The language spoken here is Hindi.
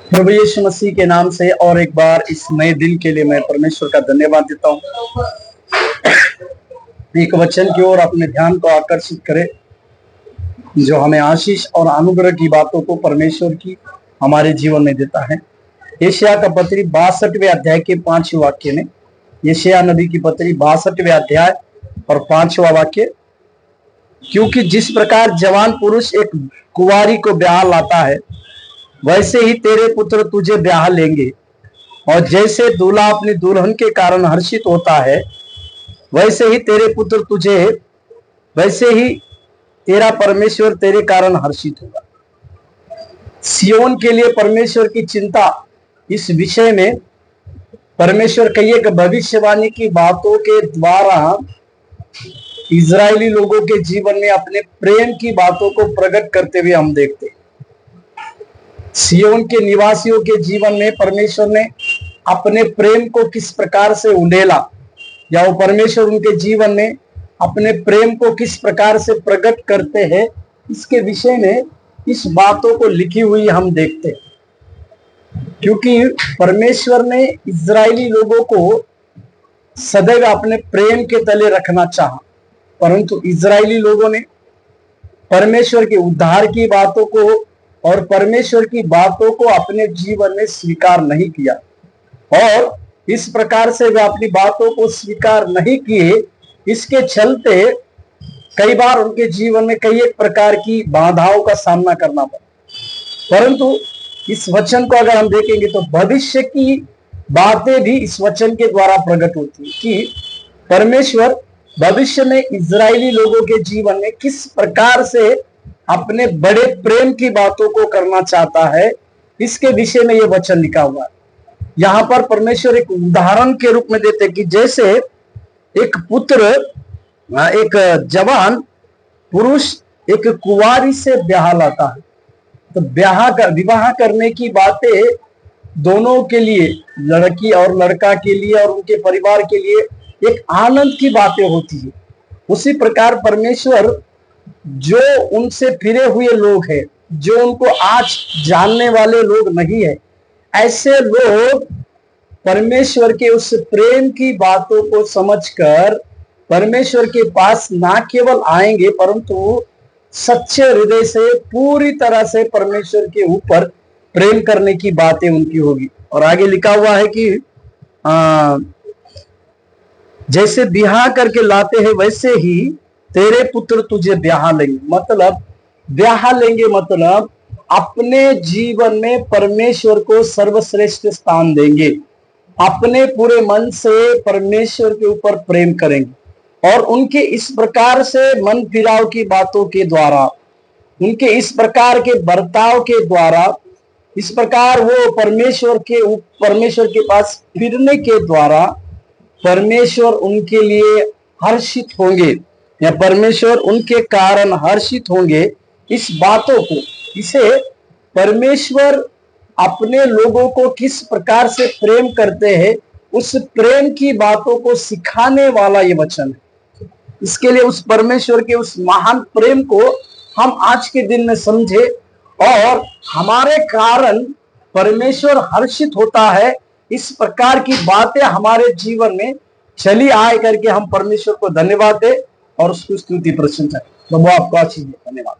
प्रभु यीशु मसीह के नाम से और एक बार इस नए दिन के लिए मैं परमेश्वर का धन्यवाद देता हूँ। एक वचन की ओर अपने ध्यान को आकर्षित करे जो हमें आशीष और अनुग्रह की बातों को परमेश्वर की हमारे जीवन में देता है। यशायाह का पत्री 62वें अध्याय के 5वें वाक्य में, यशायाह नबी की पत्री 62वें अध्याय और 5वां वाक्य, क्योंकि जिस प्रकार जवान पुरुष एक कुंवारी को ब्याह लाता है, वैसे ही तेरे पुत्र तुझे ब्याह लेंगे, और जैसे दूल्हा अपनी दुल्हन के कारण हर्षित होता है, वैसे ही तेरा परमेश्वर तेरे कारण हर्षित होगा। सियोन के लिए परमेश्वर की चिंता, इस विषय में परमेश्वर कई एक भविष्यवाणी की बातों के द्वारा इजरायली लोगों के जीवन में अपने प्रेम की बातों को प्रकट करते हुए हम देखते हैं। सियोन के निवासियों के जीवन में परमेश्वर ने अपने प्रेम को किस प्रकार से उंडेला, या वो परमेश्वर उनके जीवन में अपने प्रेम को किस प्रकार से प्रकट करते हैं, इसके विषय में इस बातों को लिखी हुई हम देखते हैं। क्योंकि परमेश्वर ने इजरायली लोगों को सदैव अपने प्रेम के तले रखना चाहा, परंतु इजरायली लोगों ने परमेश्वर के उद्धार की बातों को और परमेश्वर की बातों को अपने जीवन में स्वीकार नहीं किया, और इस प्रकार से वे अपनी बातों को स्वीकार नहीं किए। इसके चलते कई बार उनके जीवन में कई एक प्रकार की बाधाओं का सामना करना पड़ा। परंतु इस वचन को अगर हम देखेंगे तो भविष्य की बातें भी इस वचन के द्वारा प्रकट होती है कि परमेश्वर भविष्य में इजरायली लोगों के जीवन में किस प्रकार से अपने बड़े प्रेम की बातों को करना चाहता है, इसके विषय में यह वचन लिखा हुआ है। यहाँ पर परमेश्वर एक उदाहरण के रूप में देते कि जैसे एक पुत्र, एक जवान पुरुष एक कुंवारी से ब्याह लाता है, तो विवाह करने की बातें दोनों के लिए, लड़की और लड़का के लिए और उनके परिवार के लिए एक आनंद की बातें होती है। उसी प्रकार परमेश्वर जो उनसे फिरे हुए लोग हैं, जो उनको आज जानने वाले लोग नहीं है, ऐसे लोग परमेश्वर के उस प्रेम की बातों को समझकर परमेश्वर के पास ना केवल आएंगे, परंतु सच्चे हृदय से पूरी तरह से परमेश्वर के ऊपर प्रेम करने की बातें उनकी होगी। और आगे लिखा हुआ है कि जैसे ब्याह करके लाते हैं, वैसे ही तेरे पुत्र तुझे ब्याह लेंगे। मतलब ब्याह लेंगे मतलब अपने जीवन में परमेश्वर को सर्वश्रेष्ठ स्थान देंगे, अपने पूरे मन से परमेश्वर के ऊपर प्रेम करेंगे, और उनके इस प्रकार से मन फिराव की बातों के द्वारा, उनके इस प्रकार के बर्ताव के द्वारा, इस प्रकार वो परमेश्वर के पास फिरने के द्वारा परमेश्वर उनके लिए हर्षित होंगे, या परमेश्वर उनके कारण हर्षित होंगे। इस बातों को, इसे परमेश्वर अपने लोगों को किस प्रकार से प्रेम करते हैं, उस प्रेम की बातों को सिखाने वाला ये वचन है। इसके लिए उस परमेश्वर के उस महान प्रेम को हम आज के दिन में समझे, और हमारे कारण परमेश्वर हर्षित होता है। इस प्रकार की बातें हमारे जीवन में चली आए करके हम परमेश्वर को धन्यवाद दें और उसकी स्तुति प्रशंसा। प्रभु आपको आशीष दे। धन्यवाद।